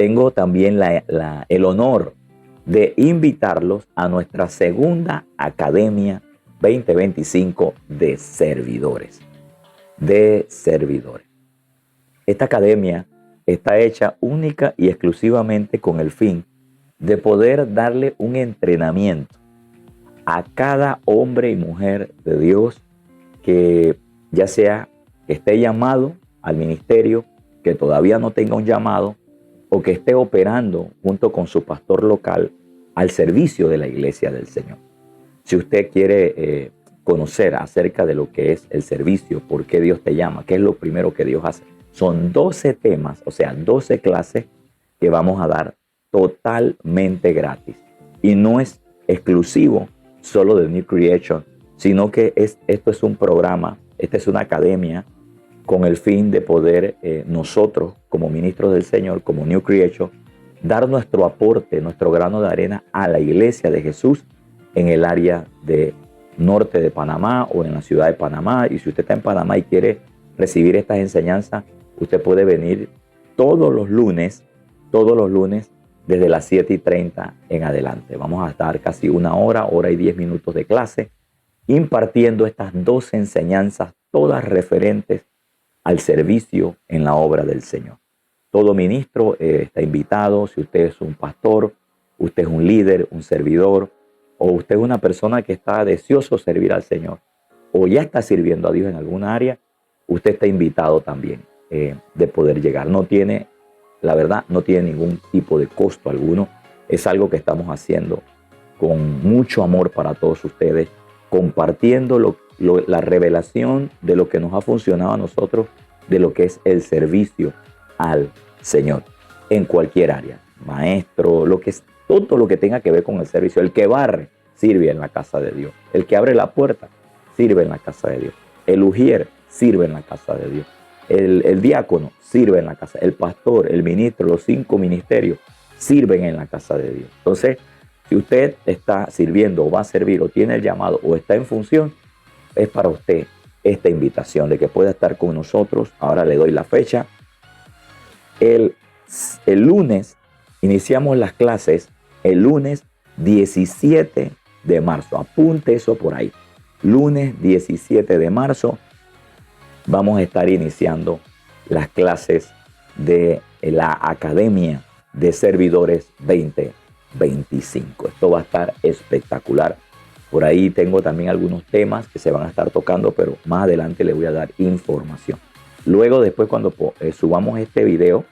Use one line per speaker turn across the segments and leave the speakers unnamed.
tengo también el honor de invitarlos a nuestra segunda Academia 2025 de servidores. Esta academia está hecha única y exclusivamente con el fin de poder darle un entrenamiento a cada hombre y mujer de Dios que ya sea que esté llamado al ministerio, que todavía no tenga un llamado o que esté operando junto con su pastor local al servicio de la iglesia del Señor. Si usted quiere conocer acerca de lo que es el servicio, por qué Dios te llama, qué es lo primero que Dios hace, son 12 temas, o sea, 12 clases que vamos a dar totalmente gratis. Y no es exclusivo solo de New Creation, sino que esto es un programa, esta es una academia con el fin de poder nosotros como ministros del Señor, como New Creation, dar nuestro aporte, nuestro grano de arena a la iglesia de Jesús en el área de norte de Panamá o en la ciudad de Panamá. Y si usted está en Panamá y quiere recibir estas enseñanzas, usted puede venir todos los lunes desde las 7:30 en adelante. Vamos a estar casi una hora y 10 minutos de clase, impartiendo estas 12 enseñanzas, todas referentes al servicio en la obra del Señor. Todo ministro está invitado. Si usted es un pastor, usted es un líder, un servidor, o usted es una persona que está deseoso de servir al Señor, o ya está sirviendo a Dios en alguna área, usted está invitado también de poder llegar. La verdad, no tiene ningún tipo de costo alguno. Es algo que estamos haciendo con mucho amor para todos ustedes, compartiendo la revelación de lo que nos ha funcionado a nosotros, de lo que es el servicio al Señor en cualquier área. Maestro, todo lo que tenga que ver con el servicio. El que barre, sirve en la casa de Dios. El que abre la puerta, sirve en la casa de Dios. El ujier, sirve en la casa de Dios. El diácono, sirve en la casa. El pastor, el ministro, los 5 ministerios, sirven en la casa de Dios. Entonces, si usted está sirviendo o va a servir o tiene el llamado o está en función, es para usted esta invitación de que pueda estar con nosotros. Ahora le doy la fecha. El lunes iniciamos las clases, el lunes 17 de marzo. Apunte eso por ahí. Lunes 17 de marzo vamos a estar iniciando las clases de la Academia de Servidores 2025. Esto va a estar espectacular. Por ahí tengo también algunos temas que se van a estar tocando, pero más adelante les voy a dar información. Luego, después, cuando subamos este video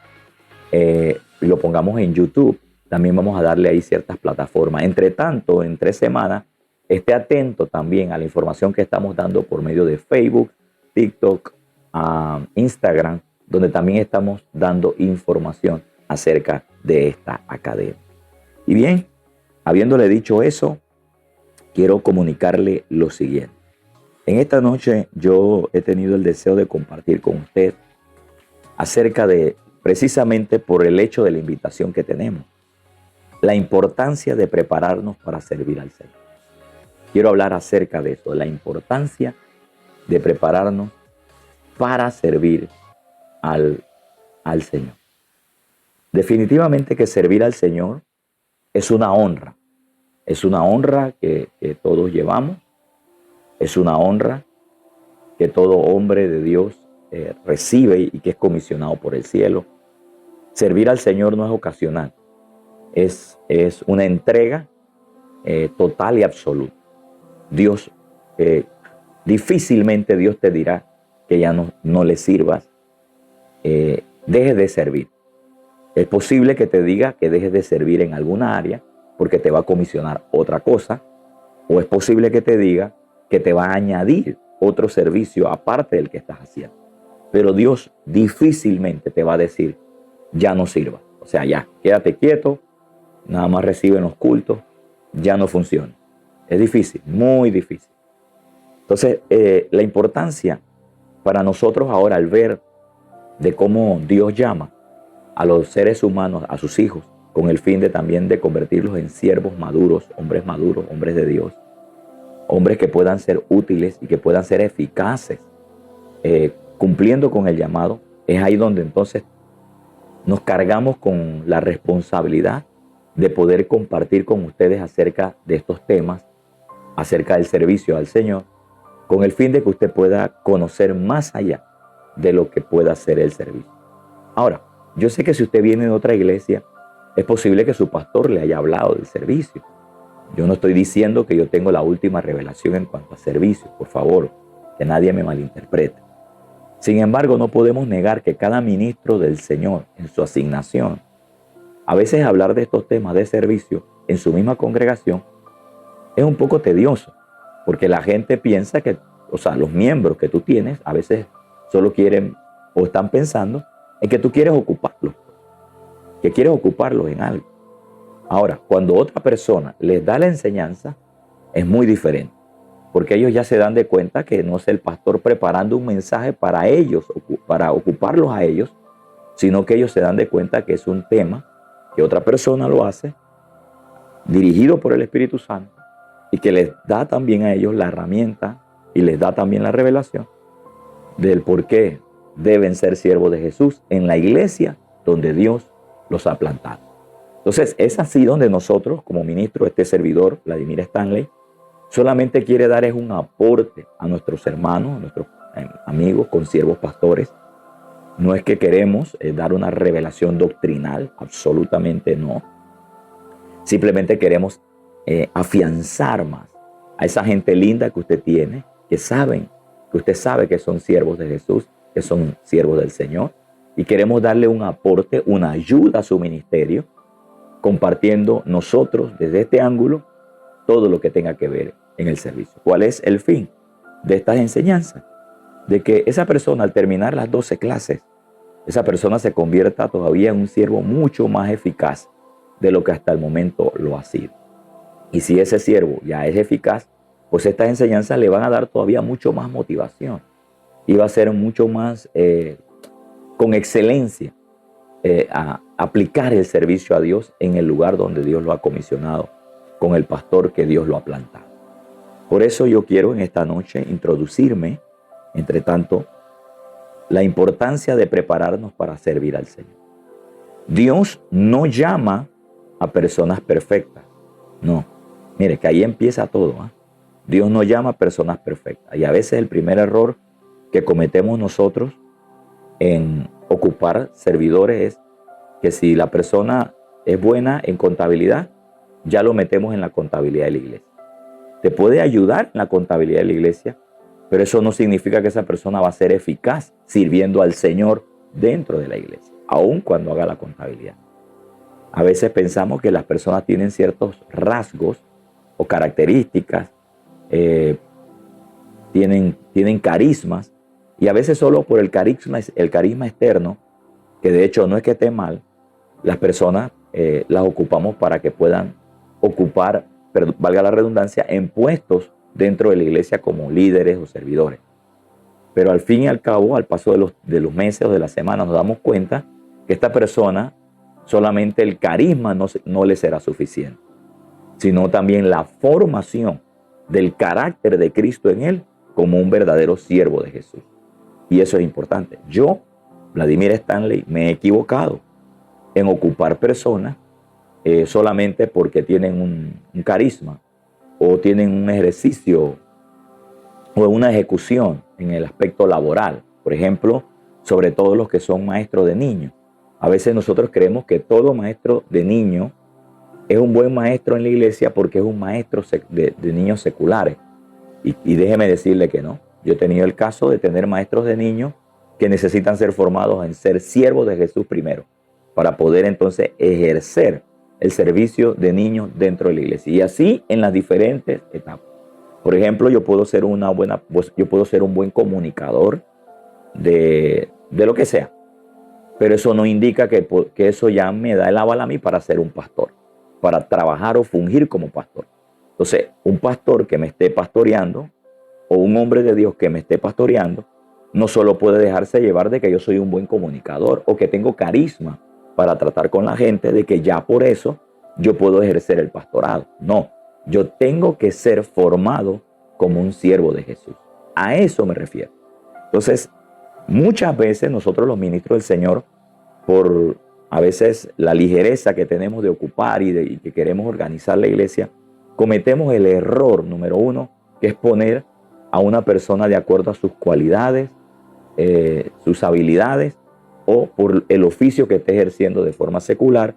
y lo pongamos en YouTube, también vamos a darle ahí ciertas plataformas. Entre tanto, en 3 semanas, esté atento también a la información que estamos dando por medio de Facebook, TikTok, Instagram, donde también estamos dando información acerca de esta academia. Y bien, habiéndole dicho eso, quiero comunicarle lo siguiente. En esta noche yo he tenido el deseo de compartir con usted acerca de, precisamente por el hecho de la invitación que tenemos, la importancia de prepararnos para servir al Señor. Quiero hablar acerca de eso, la importancia de prepararnos para servir al Señor. Definitivamente que servir al Señor es una honra. Es una honra que todos llevamos. Es una honra que todo hombre de Dios recibe y que es comisionado por el cielo. Servir al Señor no es ocasional. Es una entrega total y absoluta. Difícilmente Dios te dirá que ya no le sirvas, dejes de servir. Es posible que te diga que dejes de servir en alguna área porque te va a comisionar otra cosa, o es posible que te diga que te va a añadir otro servicio aparte del que estás haciendo. Pero Dios difícilmente te va a decir, ya no sirvas. O sea, ya, quédate quieto, nada más reciben los cultos, ya no funciona. Es difícil, muy difícil. Entonces, la importancia para nosotros ahora al ver de cómo Dios llama a los seres humanos, a sus hijos, con el fin de también de convertirlos en siervos maduros, hombres de Dios, hombres que puedan ser útiles y que puedan ser eficaces, cumpliendo con el llamado. Es ahí donde entonces nos cargamos con la responsabilidad de poder compartir con ustedes acerca de estos temas, acerca del servicio al Señor, con el fin de que usted pueda conocer más allá de lo que pueda ser el servicio. Ahora, yo sé que si usted viene de otra iglesia, es posible que su pastor le haya hablado del servicio. Yo no estoy diciendo que yo tengo la última revelación en cuanto a servicio, por favor, que nadie me malinterprete. Sin embargo, no podemos negar que cada ministro del Señor en su asignación, a veces hablar de estos temas de servicio en su misma congregación es un poco tedioso, porque la gente piensa que, los miembros que tú tienes a veces solo quieren o están pensando en que tú quieres ocuparlos, que quieres ocuparlos en algo. Ahora, cuando otra persona les da la enseñanza, es muy diferente, porque ellos ya se dan de cuenta que no es el pastor preparando un mensaje para ellos, para ocuparlos a ellos, sino que ellos se dan de cuenta que es un tema que otra persona lo hace, dirigido por el Espíritu Santo, y que les da también a ellos la herramienta y les da también la revelación del por qué deben ser siervos de Jesús en la iglesia donde Dios los ha plantado. Entonces, es así donde nosotros, como ministro, este servidor, Vladimir Stanley, solamente quiere dar es un aporte a nuestros hermanos, a nuestros amigos, consiervos pastores. No es que queremos dar una revelación doctrinal, absolutamente no. Simplemente queremos afianzar más a esa gente linda que usted tiene, que usted sabe que son siervos de Jesús, que son siervos del Señor, y queremos darle un aporte, una ayuda a su ministerio, compartiendo nosotros desde este ángulo todo lo que tenga que ver en el servicio. ¿Cuál es el fin de estas enseñanzas? De que esa persona, al terminar las 12 clases, esa persona se convierta todavía en un siervo mucho más eficaz de lo que hasta el momento lo ha sido. Y si ese siervo ya es eficaz, pues estas enseñanzas le van a dar todavía mucho más motivación y va a ser mucho más con excelencia a aplicar el servicio a Dios en el lugar donde Dios lo ha comisionado, con el pastor que Dios lo ha plantado. Por eso yo quiero en esta noche introducirme, entre tanto, la importancia de prepararnos para servir al Señor. Dios no llama a personas perfectas, no. Mire, que ahí empieza todo, ¿eh? Dios no llama a personas perfectas. Y a veces el primer error que cometemos nosotros en ocupar servidores es que si la persona es buena en contabilidad, ya lo metemos en la contabilidad de la iglesia. Te puede ayudar en la contabilidad de la iglesia, pero eso no significa que esa persona va a ser eficaz sirviendo al Señor dentro de la iglesia, aun cuando haga la contabilidad. A veces pensamos que las personas tienen ciertos rasgos o características, tienen carismas, y a veces solo por el carisma externo, que de hecho no es que esté mal, las personas las ocupamos para que puedan ocupar, valga la redundancia, en puestos dentro de la iglesia como líderes o servidores. Pero al fin y al cabo, al paso de los meses o de las semanas, nos damos cuenta que esta persona, solamente el carisma no le será suficiente, sino también la formación del carácter de Cristo en él como un verdadero siervo de Jesús. Y eso es importante. Yo, Vladimir Stanley, me he equivocado en ocupar personas solamente porque tienen un carisma o tienen un ejercicio o una ejecución en el aspecto laboral. Por ejemplo, sobre todo los que son maestros de niños. A veces nosotros creemos que todo maestro de niños es un buen maestro en la iglesia porque es un maestro de niños seculares. Y déjeme decirle que no. Yo he tenido el caso de tener maestros de niños que necesitan ser formados en ser siervos de Jesús primero, para poder entonces ejercer el servicio de niños dentro de la iglesia. Y así en las diferentes etapas. Por ejemplo, yo puedo ser un buen comunicador de lo que sea. Pero eso no indica que eso ya me da el aval a mí para ser un pastor, para trabajar o fungir como pastor. Entonces, un pastor que me esté pastoreando o un hombre de Dios que me esté pastoreando, no solo puede dejarse llevar de que yo soy un buen comunicador o que tengo carisma para tratar con la gente, de que ya por eso yo puedo ejercer el pastorado. No, yo tengo que ser formado como un siervo de Jesús. A eso me refiero. Entonces, muchas veces nosotros los ministros del Señor, por a veces la ligereza que tenemos de ocupar y que queremos organizar la iglesia, cometemos el error número uno, que es poner a una persona de acuerdo a sus cualidades, sus habilidades o por el oficio que esté ejerciendo de forma secular.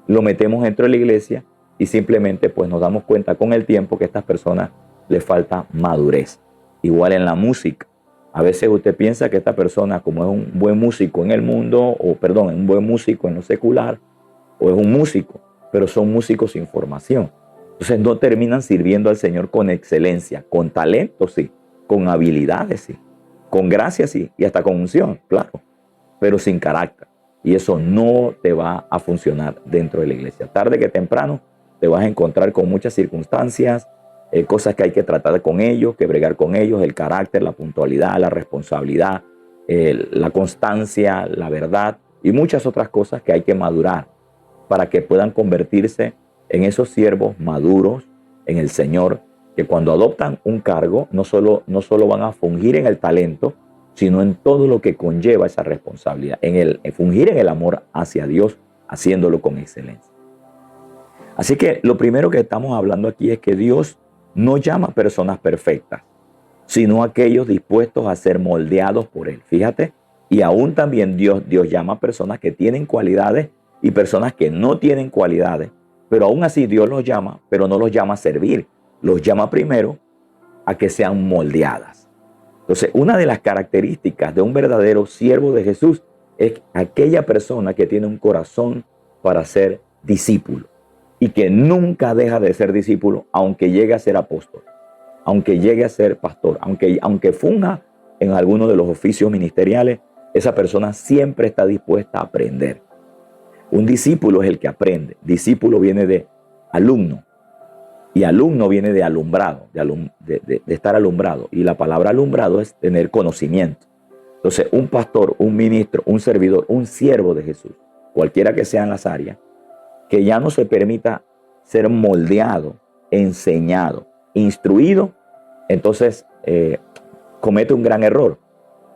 Lo metemos dentro de la iglesia y simplemente pues nos damos cuenta con el tiempo que a estas personas les falta madurez. Igual en la música. A veces usted piensa que esta persona, como es un buen músico en el mundo, un buen músico en lo secular, o es un músico, pero son músicos sin formación. Entonces no terminan sirviendo al Señor con excelencia, con talento sí, con habilidades sí, con gracia sí, y hasta con unción, claro, pero sin carácter. Y eso no te va a funcionar dentro de la iglesia. Tarde que temprano te vas a encontrar con muchas circunstancias, cosas que hay que tratar con ellos, que bregar con ellos, el carácter, la puntualidad, la responsabilidad, la constancia, la verdad y muchas otras cosas que hay que madurar para que puedan convertirse en esos siervos maduros en el Señor, que cuando adoptan un cargo no solo van a fungir en el talento, sino en todo lo que conlleva esa responsabilidad, en fungir en el amor hacia Dios, haciéndolo con excelencia. Así que lo primero que estamos hablando aquí es que Dios no llama a personas perfectas, sino a aquellos dispuestos a ser moldeados por Él. Fíjate, y aún también Dios llama a personas que tienen cualidades y personas que no tienen cualidades, pero aún así Dios los llama, pero no los llama a servir, los llama primero a que sean moldeadas. Entonces, una de las características de un verdadero siervo de Jesús es aquella persona que tiene un corazón para ser discípulo y que nunca deja de ser discípulo, aunque llegue a ser apóstol, aunque llegue a ser pastor, aunque funja en alguno de los oficios ministeriales, esa persona siempre está dispuesta a aprender. Un discípulo es el que aprende. Discípulo viene de alumno y alumno viene de alumbrado, de estar alumbrado. Y la palabra alumbrado es tener conocimiento. Entonces, un pastor, un ministro, un servidor, un siervo de Jesús, cualquiera que sean las áreas, que ya no se permita ser moldeado, enseñado, instruido, entonces comete un gran error,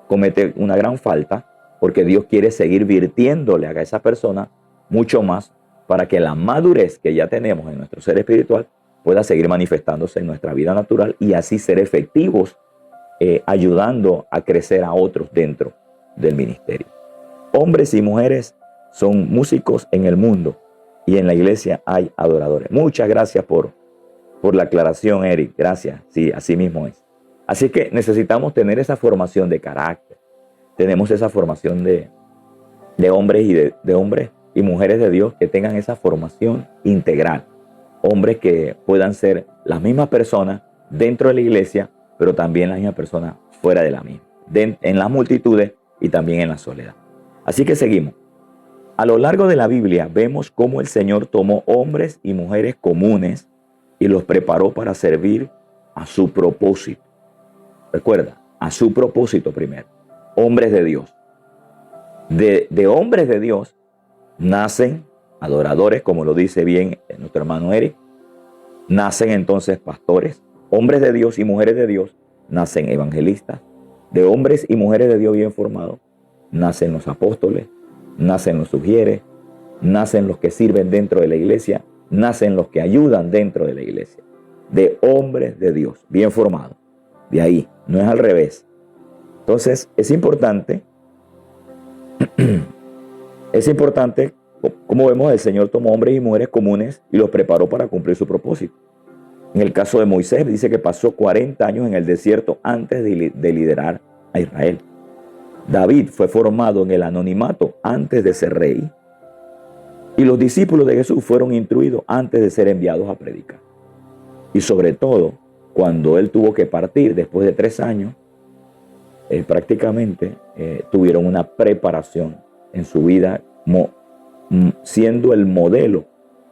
comete una gran falta, porque Dios quiere seguir virtiéndole a esa persona mucho más para que la madurez que ya tenemos en nuestro ser espiritual pueda seguir manifestándose en nuestra vida natural y así ser efectivos ayudando a crecer a otros dentro del ministerio. Hombres y mujeres son músicos en el mundo y en la iglesia hay adoradores. Muchas gracias por la aclaración, Eric. Gracias. Sí, así mismo es. Así que necesitamos tener esa formación de carácter. Tenemos esa formación de hombres de hombres y mujeres de Dios que tengan esa formación integral. Hombres que puedan ser las mismas personas dentro de la iglesia, pero también las mismas personas fuera de la misma, en las multitudes y también en la soledad. Así que seguimos. A lo largo de la Biblia vemos cómo el Señor tomó hombres y mujeres comunes y los preparó para servir a su propósito. Recuerda, a su propósito primero. Hombres de Dios. De hombres de Dios nacen adoradores, como lo dice bien nuestro hermano Eric. Nacen entonces pastores. Hombres de Dios y mujeres de Dios nacen evangelistas. De hombres y mujeres de Dios bien formados nacen los apóstoles, nacen los sugieres, nacen los que sirven dentro de la iglesia, nacen los que ayudan dentro de la iglesia. De hombres de Dios bien formados. De ahí, no es al revés. Entonces, es importante, como vemos, el Señor tomó hombres y mujeres comunes y los preparó para cumplir su propósito. En el caso de Moisés, dice que pasó 40 años en el desierto antes de liderar a Israel. David fue formado en el anonimato antes de ser rey. Y los discípulos de Jesús fueron instruidos antes de ser enviados a predicar. Y sobre todo, cuando él tuvo que partir después de 3 años, prácticamente tuvieron una preparación en su vida, siendo el modelo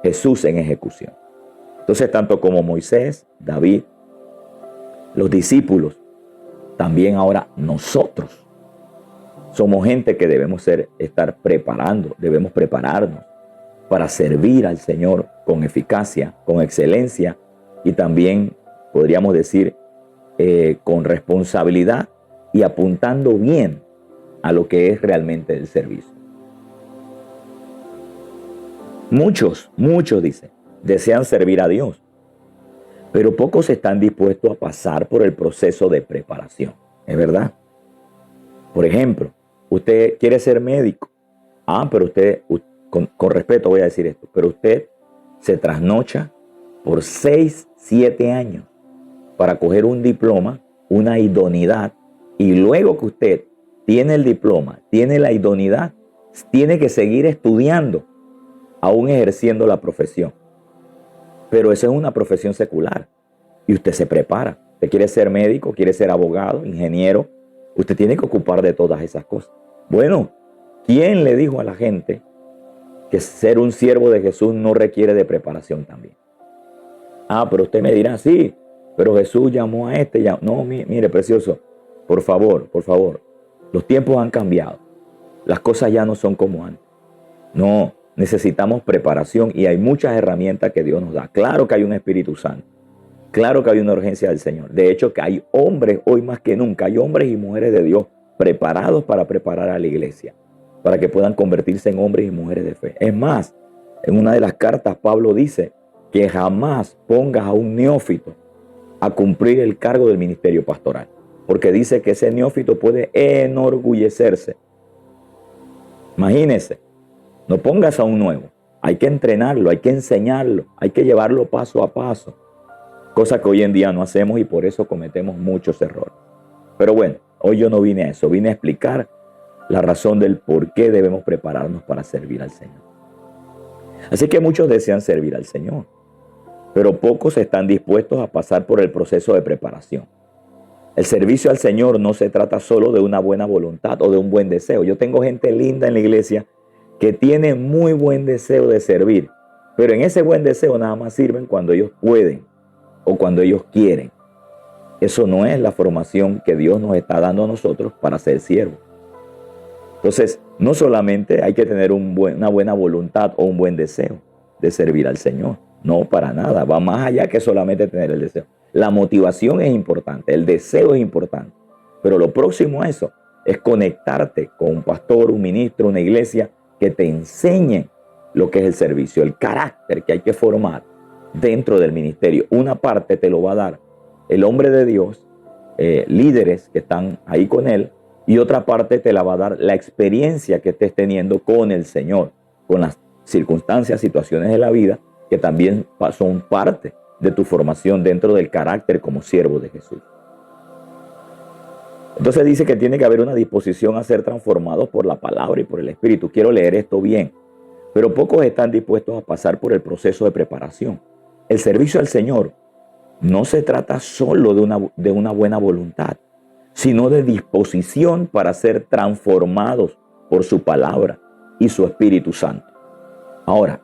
Jesús en ejecución. Entonces, tanto como Moisés, David, los discípulos, también ahora nosotros somos gente que debemos estar preparando, debemos prepararnos para servir al Señor con eficacia, con excelencia y también, podríamos decir, con responsabilidad y apuntando bien a lo que es realmente el servicio. Muchos dicen, desean servir a Dios, pero pocos están dispuestos a pasar por el proceso de preparación. ¿Es verdad? Por ejemplo, usted quiere ser médico. Pero usted, con respeto voy a decir esto, pero usted se trasnocha por 6, 7 años para coger un diploma, una idoneidad, y luego que usted tiene el diploma, tiene la idoneidad, tiene que seguir estudiando, aún ejerciendo la profesión. Pero eso es una profesión secular y usted se prepara. Usted quiere ser médico, quiere ser abogado, ingeniero, usted tiene que ocupar de todas esas cosas. Bueno, ¿quién le dijo a la gente que ser un siervo de Jesús no requiere de preparación también? Pero usted me dirá, sí, pero Jesús llamó a este. No, mire, precioso, por favor, los tiempos han cambiado. Las cosas ya no son como antes. No, necesitamos preparación y hay muchas herramientas que Dios nos da. Claro que hay un Espíritu Santo. Claro que hay una urgencia del Señor. De hecho, que hay hombres, hoy más que nunca, hay hombres y mujeres de Dios preparados para preparar a la iglesia, para que puedan convertirse en hombres y mujeres de fe. Es más, en una de las cartas Pablo dice que jamás pongas a un neófito a cumplir el cargo del ministerio pastoral, porque dice que ese neófito puede enorgullecerse. Imagínese, no pongas a un nuevo, hay que entrenarlo, hay que enseñarlo, hay que llevarlo paso a paso, cosa que hoy en día no hacemos y por eso cometemos muchos errores. Pero bueno, hoy yo no vine a eso, vine a explicar la razón del por qué debemos prepararnos para servir al Señor. Así que muchos desean servir al Señor, pero pocos están dispuestos a pasar por el proceso de preparación. El servicio al Señor no se trata solo de una buena voluntad o de un buen deseo. Yo tengo gente linda en la iglesia que tiene muy buen deseo de servir, pero en ese buen deseo nada más sirven cuando ellos pueden o cuando ellos quieren. Eso no es la formación que Dios nos está dando a nosotros para ser siervos. Entonces, no solamente hay que tener una buena voluntad o un buen deseo de servir al Señor. No, para nada. Va más allá que solamente tener el deseo. La motivación es importante, el deseo es importante. Pero lo próximo a eso es conectarte con un pastor, un ministro, una iglesia que te enseñe lo que es el servicio, el carácter que hay que formar dentro del ministerio. Una parte te lo va a dar el hombre de Dios, líderes que están ahí con él, y otra parte te la va a dar la experiencia que estés teniendo con el Señor, con las circunstancias, situaciones de la vida que también son parte de tu formación dentro del carácter como siervo de Jesús. Entonces dice que tiene que haber una disposición a ser transformados por la palabra y por el Espíritu. Quiero leer esto bien, pero pocos están dispuestos a pasar por el proceso de preparación. El servicio al Señor no se trata solo de una buena voluntad, sino de disposición para ser transformados por su palabra y su Espíritu Santo. Ahora,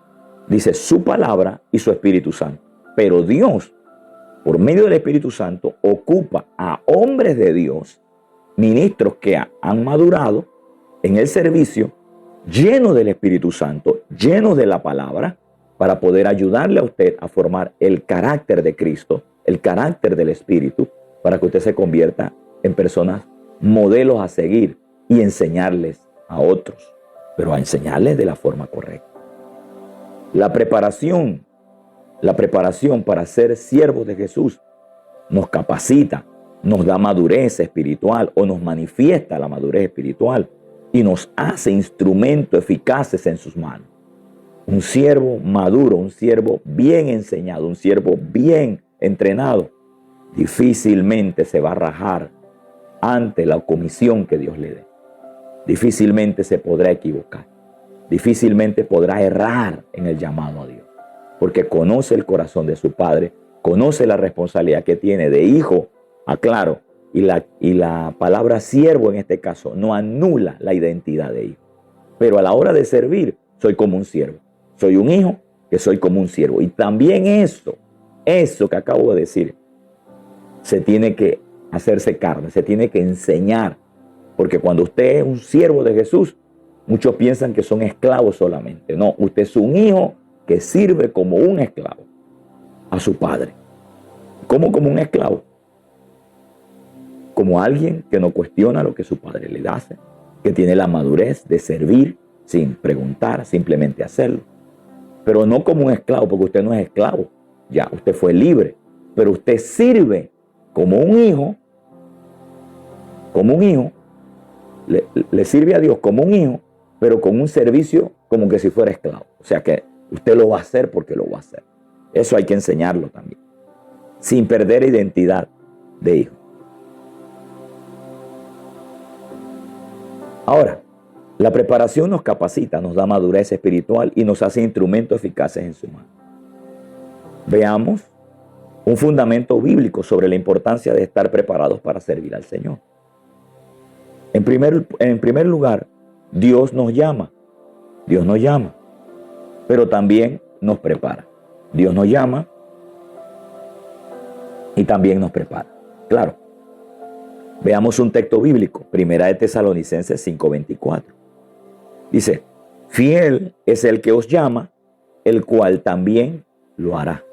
dice su palabra y su Espíritu Santo. Pero Dios, por medio del Espíritu Santo, ocupa a hombres de Dios, ministros que han madurado en el servicio, llenos del Espíritu Santo, llenos de la palabra, para poder ayudarle a usted a formar el carácter de Cristo, el carácter del Espíritu, para que usted se convierta en personas modelos a seguir y enseñarles a otros, pero a enseñarles de la forma correcta. La preparación para ser siervos de Jesús nos capacita, nos da madurez espiritual o nos manifiesta la madurez espiritual y nos hace instrumentos eficaces en sus manos. Un siervo maduro, un siervo bien enseñado, un siervo bien entrenado, difícilmente se va a rajar ante la comisión que Dios le dé. Difícilmente se podrá equivocar. Difícilmente podrá errar en el llamado a Dios, porque conoce el corazón de su padre, conoce la responsabilidad que tiene de hijo, aclaro, y la palabra siervo en este caso no anula la identidad de hijo. Pero a la hora de servir, soy como un siervo. Soy un hijo que soy como un siervo. Y también eso que acabo de decir, se tiene que hacerse carne, se tiene que enseñar. Porque cuando usted es un siervo de Jesús, muchos piensan que son esclavos solamente. No, usted es un hijo que sirve como un esclavo a su padre. ¿Cómo como un esclavo? Como alguien que no cuestiona lo que su padre le hace, que tiene la madurez de servir sin preguntar, simplemente hacerlo. pero no como un esclavo, porque usted no es esclavo. Ya, usted fue libre, pero usted sirve como un hijo, le sirve a Dios como un hijo, pero con un servicio como que si fuera esclavo. O sea que usted lo va a hacer porque lo va a hacer. Eso hay que enseñarlo también, sin perder identidad de hijo. Ahora, la preparación nos capacita, nos da madurez espiritual y nos hace instrumentos eficaces en su mano. Veamos un fundamento bíblico sobre la importancia de estar preparados para servir al Señor. En primer lugar, Dios nos llama, pero también nos prepara. Dios nos llama y también nos prepara. Claro, veamos un texto bíblico, Primera de Tesalonicenses 5:24. Dice, fiel es el que os llama, el cual también lo hará.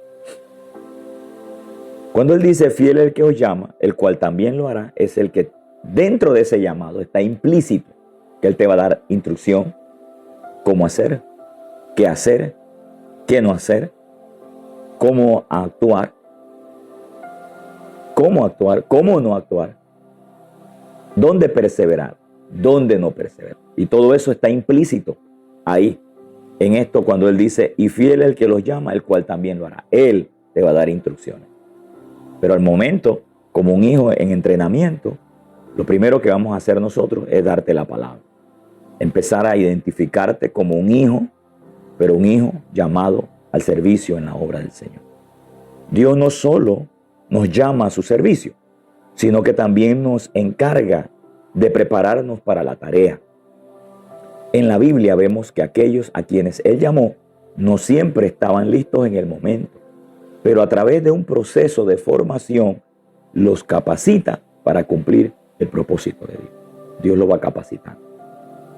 Cuando él dice fiel es el que os llama, el cual también lo hará, es el que dentro de ese llamado está implícito que él te va a dar instrucción, cómo hacer, qué no hacer, cómo actuar, cómo no actuar, dónde perseverar, dónde no perseverar. Y todo eso está implícito ahí, en esto cuando él dice, y fiel es el que los llama, el cual también lo hará. Él te va a dar instrucciones. Pero al momento, como un hijo en entrenamiento, lo primero que vamos a hacer nosotros es darte la palabra. Empezar a identificarte como un hijo, pero un hijo llamado al servicio en la obra del Señor. Dios no solo nos llama a su servicio, sino que también nos encarga de prepararnos para la tarea. En la Biblia vemos que aquellos a quienes Él llamó no siempre estaban listos en el momento, pero a través de un proceso de formación los capacita para cumplir el propósito de Dios. Dios los va capacitando.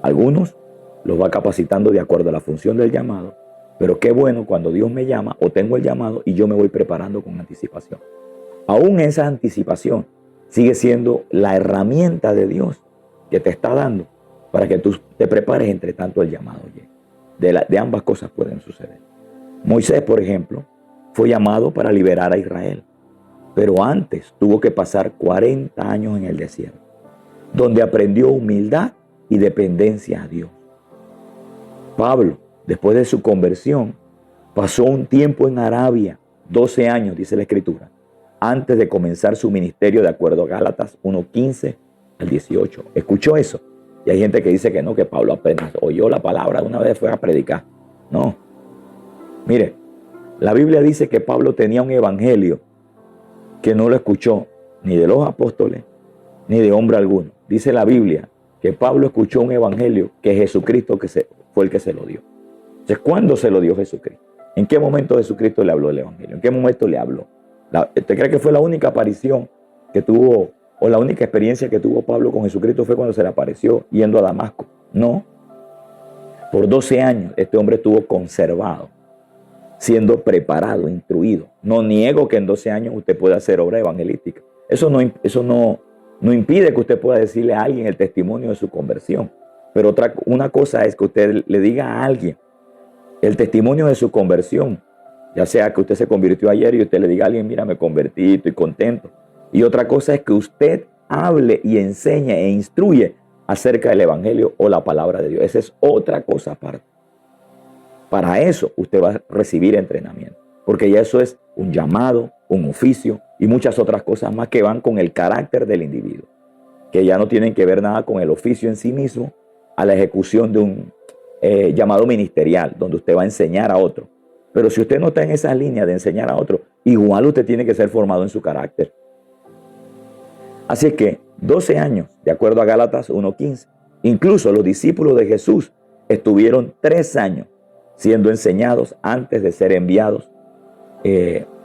Algunos los va capacitando de acuerdo a la función del llamado, pero qué bueno cuando Dios me llama o tengo el llamado y yo me voy preparando con anticipación. Aún esa anticipación sigue siendo la herramienta de Dios que te está dando para que tú te prepares entre tanto el llamado llegue. De ambas cosas pueden suceder. Moisés, por ejemplo, fue llamado para liberar a Israel, pero antes tuvo que pasar 40 años en el desierto, donde aprendió humildad y dependencia a Dios. Pablo, después de su conversión, pasó un tiempo en Arabia, 12 años, dice la Escritura, antes de comenzar su ministerio de acuerdo a Gálatas 1:15 al 18. ¿Escuchó eso? Y hay gente que dice que no, que Pablo apenas oyó la palabra, una vez fue a predicar. No. Mire, la Biblia dice que Pablo tenía un evangelio que no lo escuchó ni de los apóstoles ni de hombre alguno. Dice la Biblia que Pablo escuchó un evangelio que Jesucristo fue el que se lo dio. Entonces, ¿cuándo se lo dio Jesucristo? ¿En qué momento Jesucristo le habló el evangelio? ¿En qué momento le habló? ¿Usted cree que fue la única aparición que tuvo o la única experiencia que tuvo Pablo con Jesucristo fue cuando se le apareció yendo a Damasco? No. Por 12 años este hombre estuvo conservado, siendo preparado, instruido. No niego que en 12 años usted pueda hacer obra evangelística. Eso no impide que usted pueda decirle a alguien el testimonio de su conversión. Pero una cosa es que usted le diga a alguien el testimonio de su conversión, ya sea que usted se convirtió ayer y usted le diga a alguien, mira, me convertí, estoy contento. Y otra cosa es que usted hable y enseñe e instruye acerca del evangelio o la palabra de Dios. Esa es otra cosa aparte. Para eso usted va a recibir entrenamiento, porque ya eso es un llamado, un oficio y muchas otras cosas más que van con el carácter del individuo, que ya no tienen que ver nada con el oficio en sí mismo, a la ejecución de un llamado ministerial, donde usted va a enseñar a otro. Pero si usted no está en esa línea de enseñar a otro, igual usted tiene que ser formado en su carácter. Así que 12 años, de acuerdo a Gálatas 1:15, incluso los discípulos de Jesús estuvieron 3 años siendo enseñados antes de ser enviados,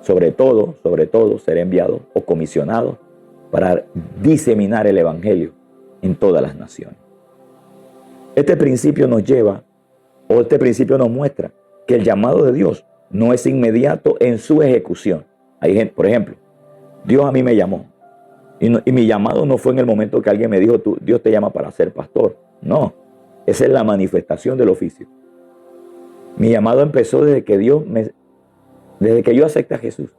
sobre todo, ser enviados o comisionados para diseminar el evangelio en todas las naciones. Este principio nos muestra que el llamado de Dios no es inmediato en su ejecución. Por ejemplo, Dios a mí me llamó y mi llamado no fue en el momento que alguien me dijo, Dios te llama para ser pastor. No, esa es la manifestación del oficio. Mi llamado empezó desde que desde que yo acepté a Jesús.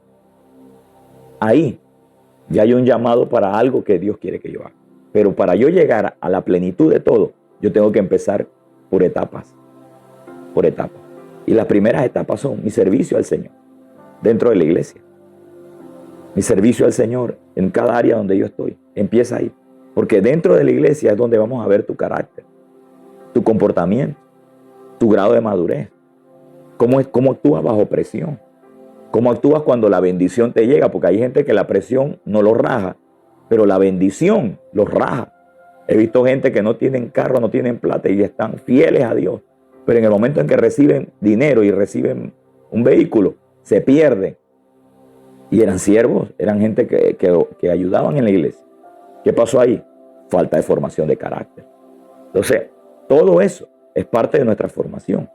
Ahí ya hay un llamado para algo que Dios quiere que yo haga. Pero para yo llegar a la plenitud de todo, yo tengo que empezar por etapas, por etapas. Y las primeras etapas son mi servicio al Señor dentro de la iglesia. Mi servicio al Señor en cada área donde yo estoy. Empieza ahí. Porque dentro de la iglesia es donde vamos a ver tu carácter, tu comportamiento, tu grado de madurez. Cómo actúas bajo presión. Cómo actúas cuando la bendición te llega. Porque hay gente que la presión no los raja, pero la bendición los raja. He visto gente que no tienen carro, no tienen plata y están fieles a Dios. Pero en el momento en que reciben dinero y reciben un vehículo, se pierden. Y eran siervos, eran gente que ayudaban en la iglesia. ¿Qué pasó ahí? Falta de formación de carácter. Entonces, todo eso es parte de nuestra formación.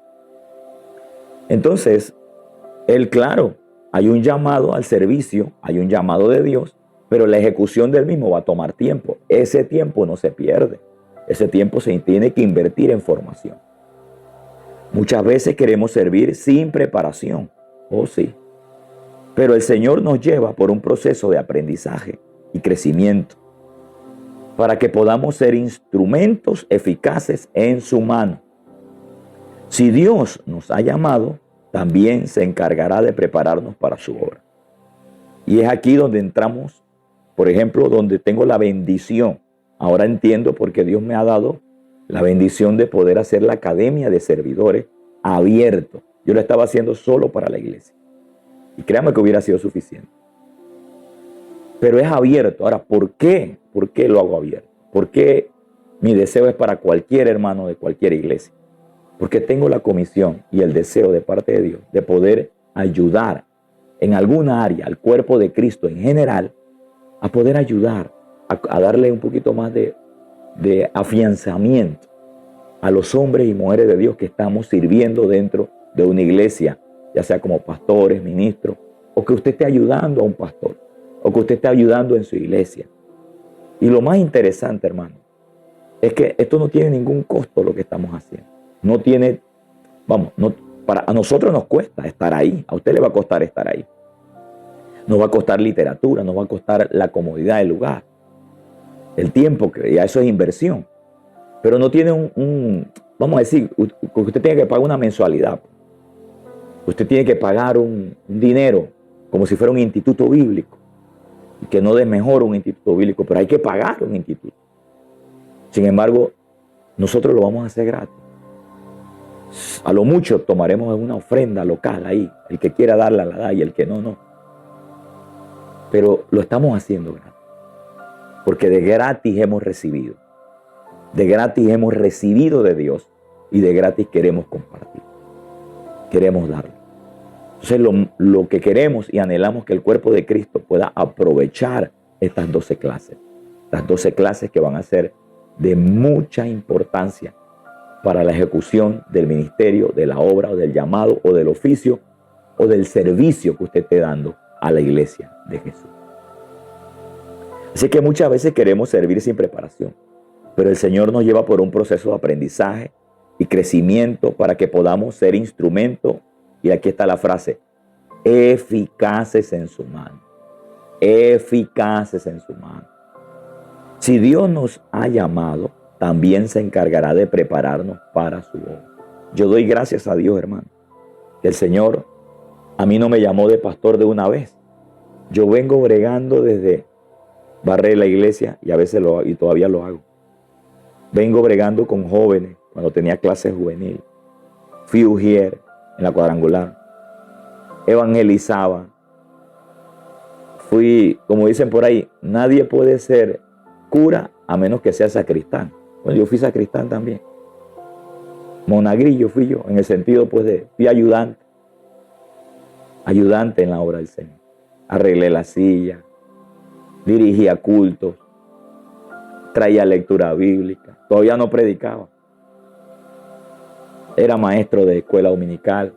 Entonces, claro, hay un llamado al servicio, hay un llamado de Dios, pero la ejecución del mismo va a tomar tiempo. Ese tiempo no se pierde. Ese tiempo se tiene que invertir en formación. Muchas veces queremos servir sin preparación. Oh, sí. Pero el Señor nos lleva por un proceso de aprendizaje y crecimiento para que podamos ser instrumentos eficaces en su mano. Si Dios nos ha llamado, también se encargará de prepararnos para su obra. Y es aquí donde entramos, por ejemplo, donde tengo la bendición. Ahora entiendo por qué Dios me ha dado la bendición de poder hacer la academia de servidores abierto. Yo lo estaba haciendo solo para la iglesia. Y créanme que hubiera sido suficiente. Pero es abierto. Ahora, ¿por qué? ¿Por qué lo hago abierto? ¿Por qué mi deseo es para cualquier hermano de cualquier iglesia? Porque tengo la comisión y el deseo de parte de Dios de poder ayudar en alguna área al cuerpo de Cristo en general, a poder ayudar, a darle un poquito más de afianzamiento a los hombres y mujeres de Dios que estamos sirviendo dentro de una iglesia, ya sea como pastores, ministros, o que usted esté ayudando a un pastor, o que usted esté ayudando en su iglesia. Y lo más interesante, hermano, es que esto no tiene ningún costo lo que estamos haciendo. No tiene, a nosotros nos cuesta estar ahí, a usted le va a costar estar ahí. Nos va a costar literatura, nos va a costar la comodidad del lugar, el tiempo, que ya eso es inversión. Pero no tiene vamos a decir, usted tiene que pagar una mensualidad. Usted tiene que pagar un dinero como si fuera un instituto bíblico. Y que no desmejora un instituto bíblico, pero hay que pagar un instituto. Sin embargo, nosotros lo vamos a hacer gratis. A lo mucho tomaremos una ofrenda local ahí. El que quiera darla la da y el que no, no. Pero lo estamos haciendo gratis. Porque de gratis hemos recibido. De gratis hemos recibido de Dios y de gratis queremos compartir. Queremos darlo. Entonces lo que queremos y anhelamos que el cuerpo de Cristo pueda aprovechar estas 12 clases. Las 12 clases que van a ser de mucha importancia para la ejecución del ministerio, de la obra, o del llamado, o del oficio, o del servicio que usted esté dando a la iglesia de Jesús. Así que muchas veces queremos servir sin preparación, pero el Señor nos lleva por un proceso de aprendizaje y crecimiento para que podamos ser instrumentos, y aquí está la frase, eficaces en su mano. Eficaces en su mano. Si Dios nos ha llamado, también se encargará de prepararnos para su obra. Yo doy gracias a Dios, hermano, que el Señor a mí no me llamó de pastor de una vez. Yo vengo bregando desde barrer la iglesia y a veces y todavía lo hago. Vengo bregando con jóvenes cuando tenía clase juvenil. Fui ujier en la cuadrangular. Evangelizaba. Fui, como dicen por ahí, nadie puede ser cura a menos que sea sacristán. Bueno, yo fui sacristán también. Monagrillo fui yo, en el sentido pues fui ayudante. Ayudante en la obra del Señor. Arreglé la silla, dirigía cultos, traía lectura bíblica. Todavía no predicaba. Era maestro de escuela dominical,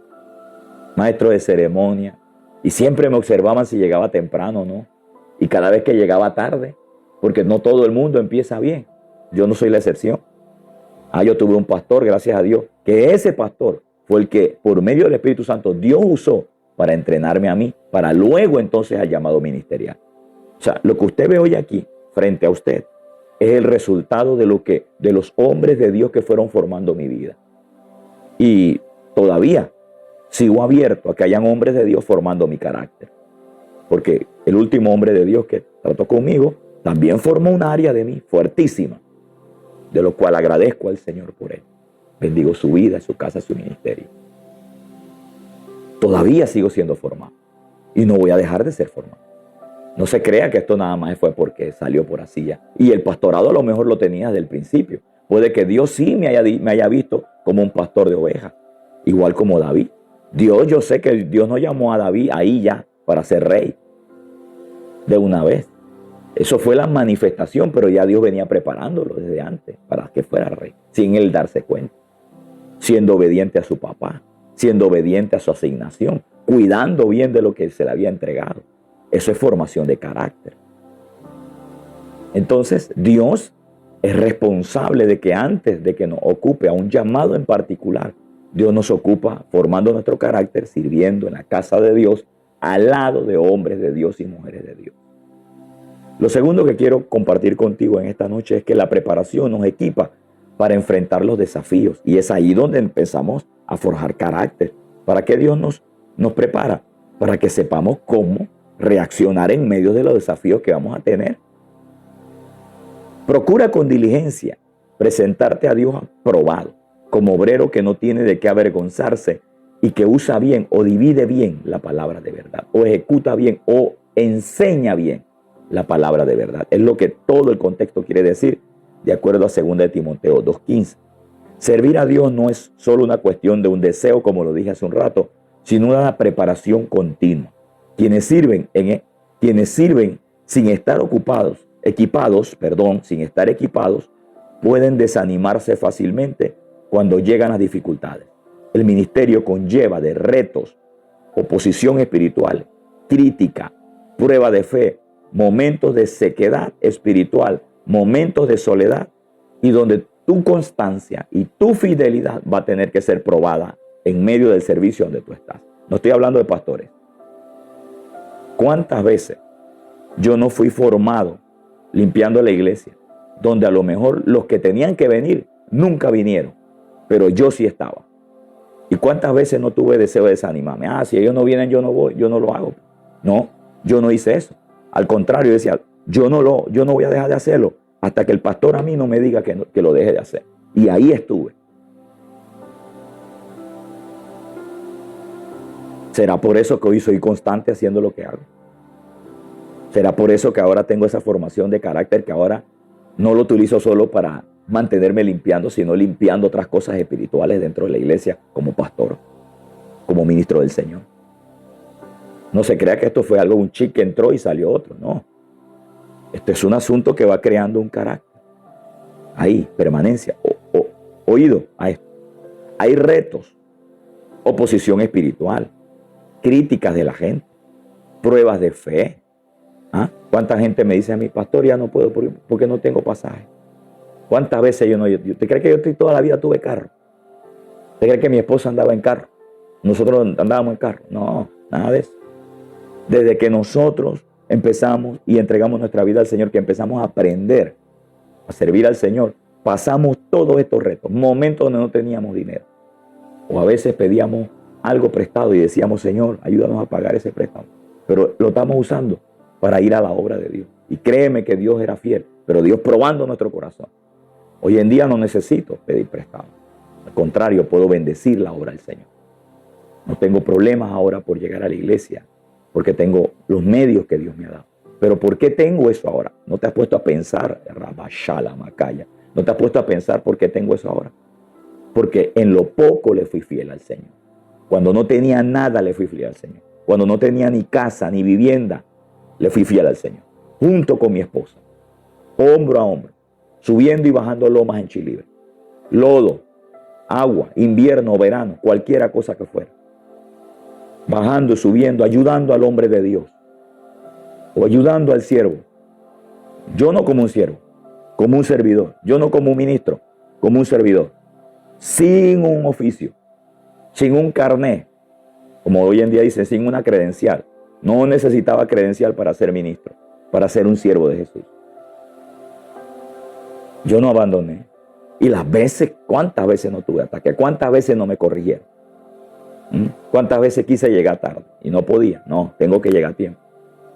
maestro de ceremonia. Y siempre me observaban si llegaba temprano o no. Y cada vez que llegaba tarde, porque no todo el mundo empieza bien. Yo no soy la excepción. Yo tuve un pastor, gracias a Dios, que ese pastor fue el que por medio del Espíritu Santo Dios usó para entrenarme a mí, para luego entonces al llamado ministerial. O sea, lo que usted ve hoy aquí frente a usted es el resultado de los hombres de Dios que fueron formando mi vida. Y todavía sigo abierto a que hayan hombres de Dios formando mi carácter. Porque el último hombre de Dios que trató conmigo también formó un área de mí fuertísima, de lo cual agradezco al Señor por él. Bendigo su vida, su casa, su ministerio. Todavía sigo siendo formado y no voy a dejar de ser formado. No se crea que esto nada más fue porque salió por así ya. Y el pastorado a lo mejor lo tenía desde el principio. Puede que Dios sí me haya visto como un pastor de ovejas, igual como David. Yo sé que Dios no llamó a David ahí ya para ser rey de una vez. Eso fue la manifestación, pero ya Dios venía preparándolo desde antes para que fuera rey, sin él darse cuenta. Siendo obediente a su papá, siendo obediente a su asignación, cuidando bien de lo que se le había entregado. Eso es formación de carácter. Entonces, Dios es responsable de que antes de que nos ocupe a un llamado en particular, Dios nos ocupa formando nuestro carácter, sirviendo en la casa de Dios, al lado de hombres de Dios y mujeres de Dios. Lo segundo que quiero compartir contigo en esta noche es que la preparación nos equipa para enfrentar los desafíos. Y es ahí donde empezamos a forjar carácter. ¿Para qué Dios nos prepara? Para que sepamos cómo reaccionar en medio de los desafíos que vamos a tener. Procura con diligencia presentarte a Dios aprobado, como obrero que no tiene de qué avergonzarse y que usa bien o divide bien la palabra de verdad, o ejecuta bien o enseña bien la palabra de verdad. Es lo que todo el contexto quiere decir, de acuerdo a 2 de Timoteo 2:15. Servir a Dios no es solo una cuestión de un deseo, como lo dije hace un rato, sino una preparación continua. Quienes sirven sin estar equipados, pueden desanimarse fácilmente cuando llegan las dificultades. El ministerio conlleva de retos, oposición espiritual, crítica, prueba de fe, momentos de sequedad espiritual, momentos de soledad, y donde tu constancia y tu fidelidad va a tener que ser probada en medio del servicio donde tú estás. No estoy hablando de pastores. ¿Cuántas veces yo no fui formado limpiando la iglesia, donde a lo mejor los que tenían que venir nunca vinieron, pero yo sí estaba? ¿Y cuántas veces no tuve deseo de desanimarme? Si ellos no vienen, yo no voy, yo no lo hago. No, yo no hice eso. Al contrario, decía, yo no voy a dejar de hacerlo hasta que el pastor a mí no me diga que lo deje de hacer. Y ahí estuve. ¿Será por eso que hoy soy constante haciendo lo que hago? ¿Será por eso que ahora tengo esa formación de carácter, que ahora no lo utilizo solo para mantenerme limpiando, sino limpiando otras cosas espirituales dentro de la iglesia como pastor, como ministro del Señor? No se crea que esto fue algo, un chic que entró y salió otro, no. Esto es un asunto que va creando un carácter. Ahí, permanencia, oído a esto. Hay retos, oposición espiritual, críticas de la gente, pruebas de fe. ¿Cuánta gente me dice a mi pastor, ya no puedo porque no tengo pasaje? ¿Cuántas veces ¿Usted cree que yo toda la vida tuve carro? ¿Usted cree que mi esposa andaba en carro? ¿Nosotros andábamos en carro? No, nada de eso. Desde que nosotros empezamos y entregamos nuestra vida al Señor, que empezamos a aprender a servir al Señor, pasamos todos estos retos, momentos donde no teníamos dinero. O a veces pedíamos algo prestado y decíamos, Señor, ayúdanos a pagar ese préstamo. Pero lo estamos usando para ir a la obra de Dios. Y créeme que Dios era fiel, pero Dios probando nuestro corazón. Hoy en día no necesito pedir prestado. Al contrario, puedo bendecir la obra del Señor. No tengo problemas ahora por llegar a la iglesia, porque tengo los medios que Dios me ha dado. Pero ¿por qué tengo eso ahora? ¿No te has puesto a pensar, Rabashala Macaya? ¿No te has puesto a pensar por qué tengo eso ahora? Porque en lo poco le fui fiel al Señor. Cuando no tenía nada, le fui fiel al Señor. Cuando no tenía ni casa, ni vivienda, le fui fiel al Señor. Junto con mi esposa, hombro a hombro, subiendo y bajando lomas en Chilibre. Lodo, agua, invierno, verano, cualquiera cosa que fuera. Bajando, subiendo, ayudando al hombre de Dios. O ayudando al siervo. Yo no como un siervo, como un servidor. Yo no como un ministro, como un servidor. Sin un oficio. sin un carné, como hoy en día dicen, sin una credencial. No necesitaba credencial para ser ministro, para ser un siervo de Jesús. Yo no abandoné. Y las veces, ¿cuántas veces no tuve ataque? ¿Cuántas veces no me corrigieron? ¿Cuántas veces quise llegar tarde y no podía? No, tengo que llegar a tiempo.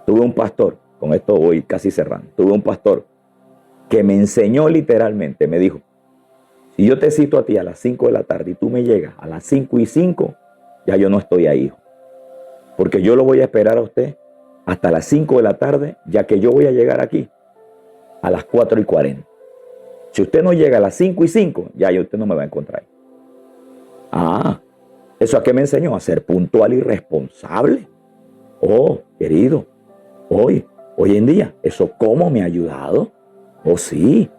Tuve un pastor, con esto voy casi cerrando, tuve un pastor que me enseñó literalmente, me dijo, si yo te cito a ti a las 5 de la tarde y tú me llegas a las 5:05, ya yo no estoy ahí, hijo. Porque yo lo voy a esperar a usted hasta las 5 de la tarde, ya que yo voy a llegar aquí a las 4:40. Si usted no llega a las 5:05, ya usted no me va a encontrar ahí. ¿Eso a qué me enseñó? A ser puntual y responsable. Oh, querido, hoy en día, ¿eso cómo me ha ayudado? Oh, sí.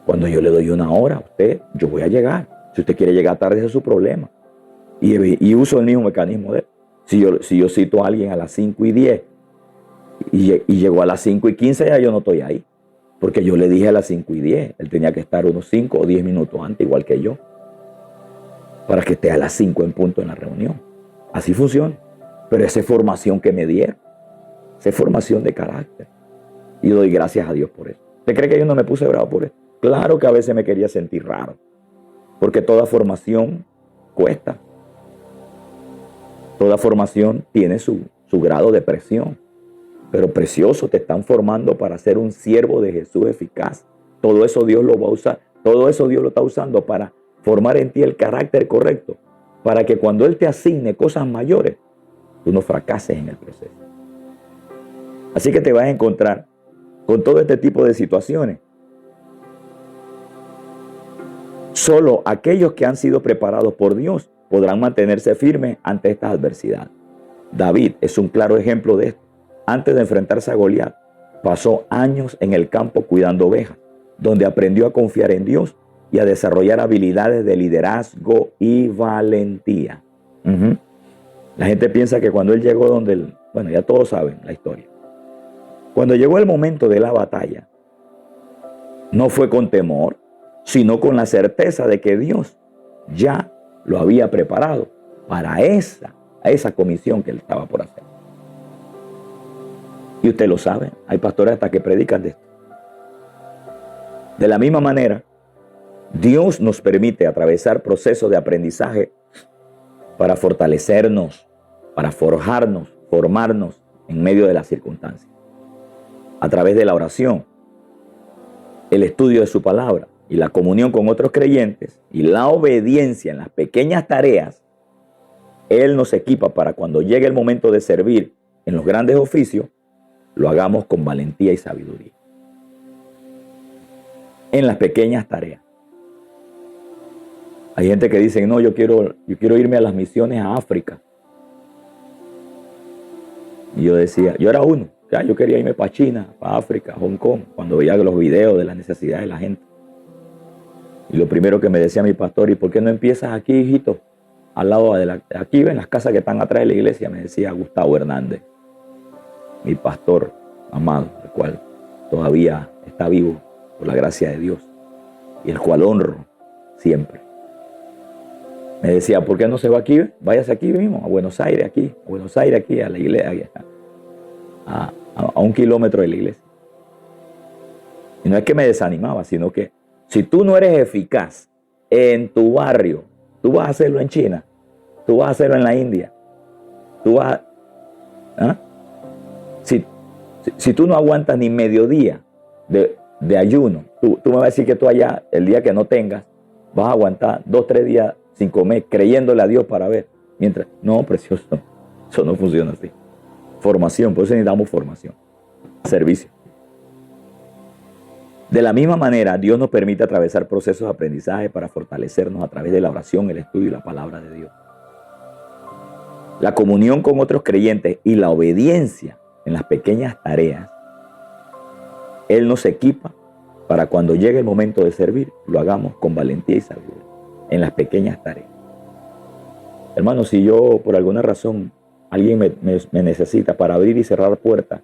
Cuando yo le doy una hora a usted, yo voy a llegar. Si usted quiere llegar tarde, ese es su problema. Y uso el mismo mecanismo de él. Si yo cito a alguien a las 5:10 y llegó a las 5:15, ya yo no estoy ahí. Porque yo le dije a las 5:10. Él tenía que estar unos 5 o 10 minutos antes, igual que yo, para que esté a las 5 en punto en la reunión. Así funciona. Pero esa es formación que me dieron. Esa es formación de carácter. Y doy gracias a Dios por eso. ¿Usted cree que yo no me puse bravo por eso? Claro que a veces me quería sentir raro. Porque toda formación cuesta. Toda formación tiene su grado de presión. Pero precioso, te están formando para ser un siervo de Jesús eficaz. Todo eso Dios lo va a usar. Todo eso Dios lo está usando para formar en ti el carácter correcto. Para que cuando Él te asigne cosas mayores, tú no fracases en el proceso. Así que te vas a encontrar con todo este tipo de situaciones. Solo aquellos que han sido preparados por Dios podrán mantenerse firmes ante estas adversidades. David es un claro ejemplo de esto. Antes de enfrentarse a Goliat, pasó años en el campo cuidando ovejas, donde aprendió a confiar en Dios y a desarrollar habilidades de liderazgo y valentía. La gente piensa que cuando él llegó donde él, bueno, ya todos saben la historia. Cuando llegó el momento de la batalla, no fue con temor, sino con la certeza de que Dios ya lo había preparado para esa comisión que él estaba por hacer. Y usted lo sabe, hay pastores hasta que predican de esto. De la misma manera, Dios nos permite atravesar procesos de aprendizaje para fortalecernos, para forjarnos, formarnos en medio de las circunstancias. A través de la oración, el estudio de su palabra y la comunión con otros creyentes y la obediencia en las pequeñas tareas, Él nos equipa para cuando llegue el momento de servir en los grandes oficios, lo hagamos con valentía y sabiduría. En las pequeñas tareas. Hay gente que dice, no, yo quiero irme a las misiones a África. Y yo decía, yo era uno. Yo quería irme para China, para África, Hong Kong, cuando veía los videos de las necesidades de la gente. Y lo primero que me decía mi pastor, ¿y por qué no empiezas aquí, hijito? Al lado de aquí ven las casas que están atrás de la iglesia, me decía Gustavo Hernández, mi pastor amado, el cual todavía está vivo por la gracia de Dios y el cual honro siempre. Me decía, ¿por qué no se va aquí? Váyase aquí mismo, a Buenos Aires, aquí, a la iglesia, a 1 kilómetro de la iglesia. Y no es que me desanimaba, sino que si tú no eres eficaz en tu barrio, tú vas a hacerlo en China, tú vas a hacerlo en la India, tú vas a... Si tú no aguantas ni mediodía de ayuno, tú me vas a decir que tú allá, el día que no tengas, vas a aguantar 2 o 3 días sin comer, creyéndole a Dios para ver. No, precioso, eso no funciona así. Formación, por eso necesitamos formación, servicio. De la misma manera, Dios nos permite atravesar procesos de aprendizaje para fortalecernos a través de la oración, el estudio y la palabra de Dios. La comunión con otros creyentes y la obediencia en las pequeñas tareas, Él nos equipa para cuando llegue el momento de servir, lo hagamos con valentía y sabiduría, en las pequeñas tareas. Hermano, si yo por alguna razón alguien me necesita para abrir y cerrar puertas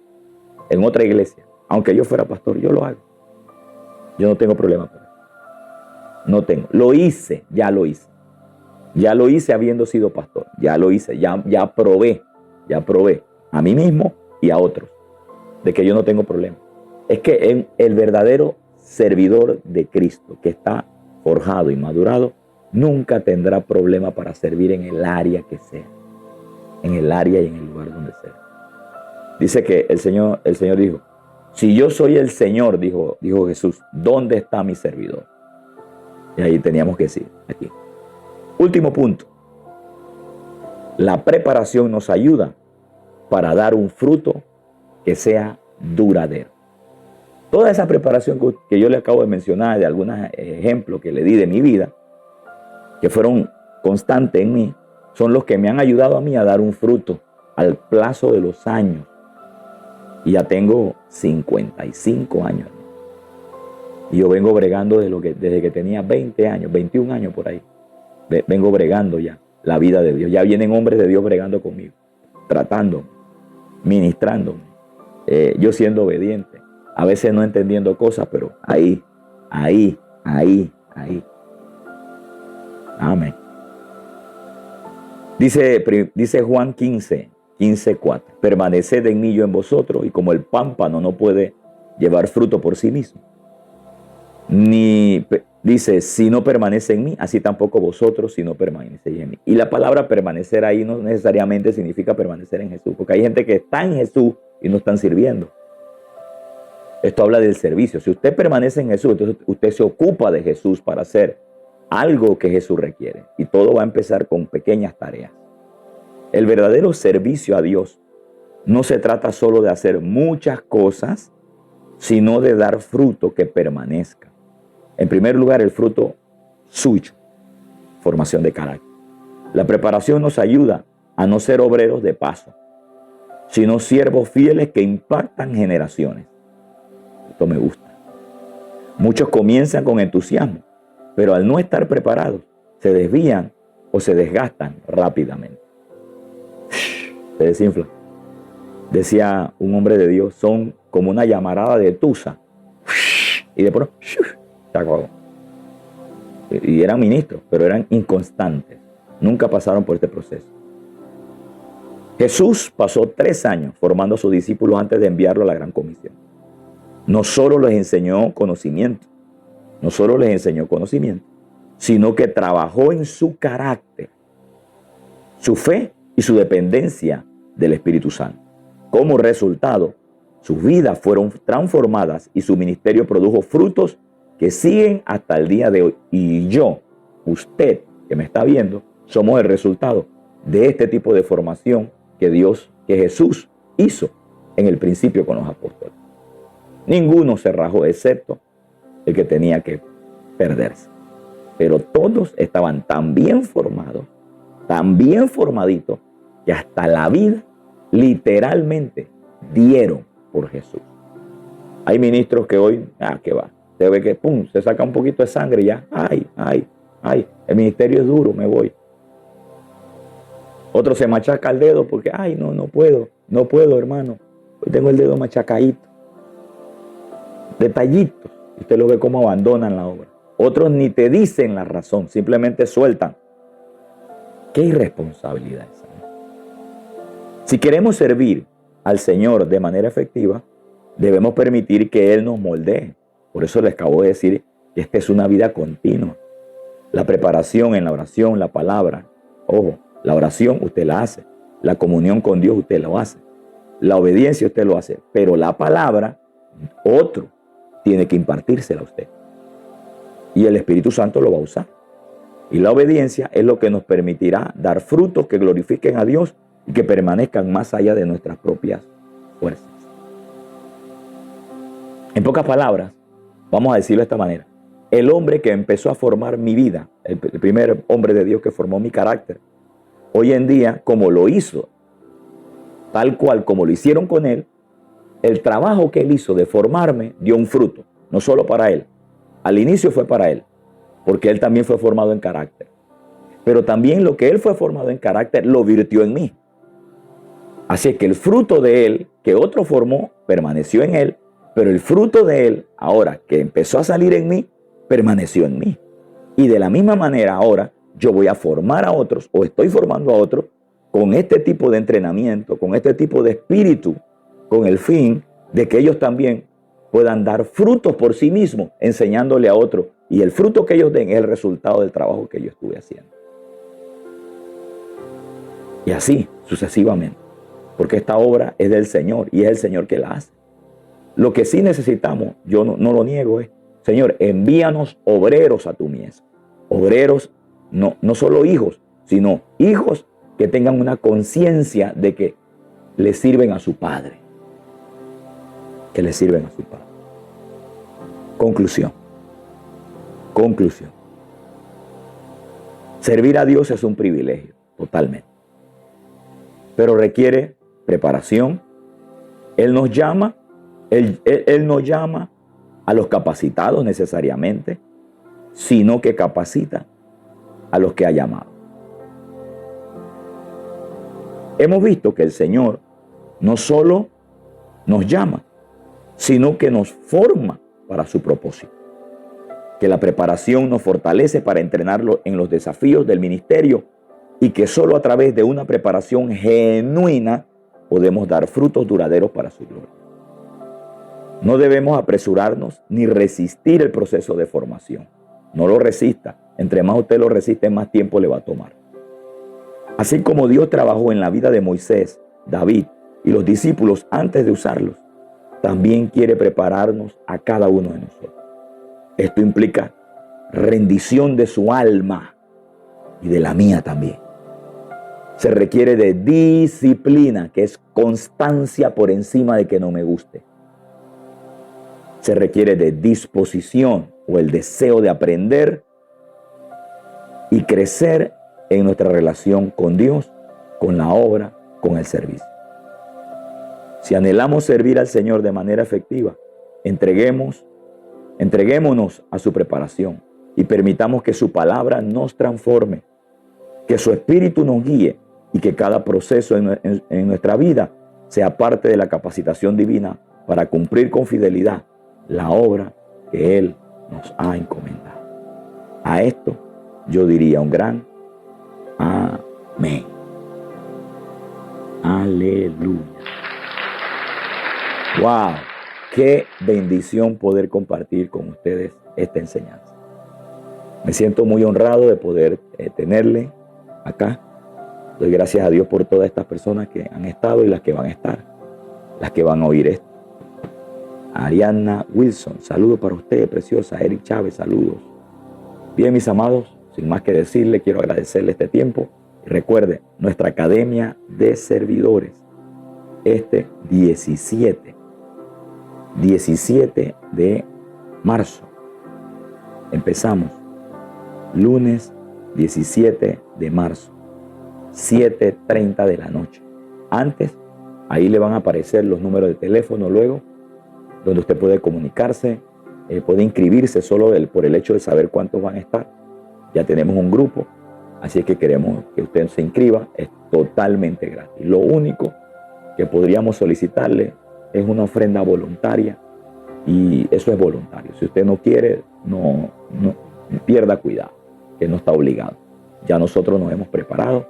en otra iglesia, aunque yo fuera pastor, yo lo hago. Yo no tengo problema con eso. No tengo. Lo hice, ya lo hice. Ya lo hice habiendo sido pastor. Ya lo hice, ya probé a mí mismo y a otros de que yo no tengo problema. Es que el verdadero servidor de Cristo que está forjado y madurado nunca tendrá problema para servir en el área que sea, en el área y en el lugar donde sea. Dice que el Señor dijo, si yo soy el Señor, dijo Jesús, ¿dónde está mi servidor? Y ahí teníamos que decir, aquí. Último punto. La preparación nos ayuda para dar un fruto que sea duradero. Toda esa preparación que yo le acabo de mencionar, de algunos ejemplos que le di de mi vida, que fueron constantes en mí, son los que me han ayudado a mí a dar un fruto al plazo de los años. Y ya tengo 55 años. Y yo vengo bregando desde que tenía 20 años, 21 años por ahí. Vengo bregando ya la vida de Dios. Ya vienen hombres de Dios bregando conmigo, tratándome, ministrándome, yo siendo obediente. A veces no entendiendo cosas, pero ahí. Amén. Dice Juan 15:4. Permaneced en mí, yo en vosotros, y como el pámpano no puede llevar fruto por sí mismo, dice, si no permanece en mí, así tampoco vosotros si no permanecéis en mí. Y la palabra permanecer ahí no necesariamente significa permanecer en Jesús, porque hay gente que está en Jesús y no están sirviendo. Esto habla del servicio. Si usted permanece en Jesús, entonces usted se ocupa de Jesús para hacer algo que Jesús requiere. Y todo va a empezar con pequeñas tareas. El verdadero servicio a Dios no se trata solo de hacer muchas cosas, sino de dar fruto que permanezca. En primer lugar, el fruto suyo, formación de carácter. La preparación nos ayuda a no ser obreros de paso, sino siervos fieles que impactan generaciones. Esto me gusta. Muchos comienzan con entusiasmo, pero al no estar preparados, se desvían o se desgastan rápidamente. Se desinflan. Decía un hombre de Dios, son como una llamarada de tusa. Y de pronto, se acabó. Y eran ministros, pero eran inconstantes. Nunca pasaron por este proceso. Jesús pasó 3 años formando a sus discípulos antes de enviarlo a la gran comisión. No solo les enseñó conocimiento, sino que trabajó en su carácter, su fe y su dependencia del Espíritu Santo. Como resultado, sus vidas fueron transformadas y su ministerio produjo frutos que siguen hasta el día de hoy. Y yo, usted que me está viendo, somos el resultado de este tipo de formación que Jesús hizo en el principio con los apóstoles. Ninguno se rajó excepto el que tenía que perderse. Pero todos estaban tan bien formados, tan bien formaditos, que hasta la vida literalmente dieron por Jesús. Hay ministros que hoy, ¿qué va? Se ve que, pum, se saca un poquito de sangre y ya, el ministerio es duro, me voy. Otro se machaca el dedo porque, no puedo, hermano. Hoy tengo el dedo machacadito. Detallitos. Usted lo ve cómo abandonan la obra. Otros ni te dicen la razón, simplemente sueltan. ¡Qué irresponsabilidad esa! Si queremos servir al Señor de manera efectiva, debemos permitir que Él nos moldee. Por eso les acabo de decir que esta es una vida continua. La preparación en la oración, la palabra. Ojo, la oración usted la hace. La comunión con Dios usted lo hace. La obediencia usted lo hace. Pero la palabra, otro tiene que impartírsela a usted. Y el Espíritu Santo lo va a usar. Y la obediencia es lo que nos permitirá dar frutos que glorifiquen a Dios y que permanezcan más allá de nuestras propias fuerzas. En pocas palabras, vamos a decirlo de esta manera. El hombre que empezó a formar mi vida, el primer hombre de Dios que formó mi carácter, hoy en día, como lo hizo, tal cual como lo hicieron con él, el trabajo que él hizo de formarme dio un fruto, no solo para él. Al inicio fue para él, porque él también fue formado en carácter. Pero también lo que él fue formado en carácter lo virtió en mí. Así que el fruto de él, que otro formó, permaneció en él, pero el fruto de él, ahora que empezó a salir en mí, permaneció en mí. Y de la misma manera ahora, yo voy a formar a otros o estoy formando a otros con este tipo de entrenamiento, con este tipo de espíritu, con el fin de que ellos también puedan dar frutos por sí mismos, enseñándole a otros. Y el fruto que ellos den es el resultado del trabajo que yo estuve haciendo. Y así sucesivamente. Porque esta obra es del Señor y es el Señor que la hace. Lo que sí necesitamos, yo no lo niego, es, Señor, envíanos obreros a tu mies. Obreros, no solo hijos, sino hijos que tengan una conciencia de que le sirven a su Padre. Que le sirven a su Padre. Conclusión. Servir a Dios es un privilegio, totalmente. Pero requiere preparación. Él nos llama, Él no llama a los capacitados necesariamente, sino que capacita a los que ha llamado. Hemos visto que el Señor no solo nos llama, sino que nos forma para su propósito. Que la preparación nos fortalece para entrenarlo en los desafíos del ministerio y que solo a través de una preparación genuina podemos dar frutos duraderos para su gloria. No debemos apresurarnos ni resistir el proceso de formación. No lo resista. Entre más usted lo resiste, más tiempo le va a tomar. Así como Dios trabajó en la vida de Moisés, David y los discípulos antes de usarlos, también quiere prepararnos a cada uno de nosotros. Esto implica rendición de su alma y de la mía también. Se requiere de disciplina, que es constancia por encima de que no me guste. Se requiere de disposición o el deseo de aprender y crecer en nuestra relación con Dios, con la obra, con el servicio. Si anhelamos servir al Señor de manera efectiva, entreguémonos a su preparación y permitamos que su palabra nos transforme, que su espíritu nos guíe y que cada proceso en nuestra vida sea parte de la capacitación divina para cumplir con fidelidad la obra que Él nos ha encomendado. A esto yo diría un gran amén. Aleluya. ¡Wow! Qué bendición poder compartir con ustedes esta enseñanza. Me siento muy honrado de poder tenerle acá. Doy gracias a Dios por todas estas personas que han estado y las que van a estar, las que van a oír esto. Ariana Wilson, saludos para usted, preciosa. Eric Chávez, saludos. Bien, mis amados, sin más que decirle, quiero agradecerle este tiempo. Y recuerde, nuestra Academia de Servidores, este 17 de marzo. Empezamos lunes 17 de marzo, 7:30 de la noche. Antes, ahí le van a aparecer los números de teléfono luego, donde usted puede comunicarse, puede inscribirse solo por el hecho de saber cuántos van a estar. Ya tenemos un grupo, así es que queremos que usted se inscriba, es totalmente gratis. Lo único que podríamos solicitarle es una ofrenda voluntaria y eso es voluntario. Si usted no quiere, no pierda cuidado, que no está obligado. Ya nosotros nos hemos preparado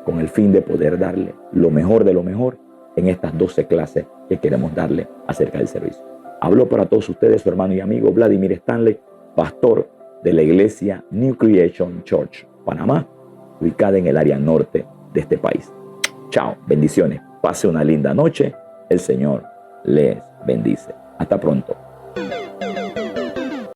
con el fin de poder darle lo mejor de lo mejor en estas 12 clases que queremos darle acerca del servicio. Habló para todos ustedes su hermano y amigo Vladimir Stanley, pastor de la iglesia New Creation Church, Panamá, ubicada en el área norte de este país. Chao, bendiciones. Pase una linda noche. El Señor les bendice. Hasta pronto.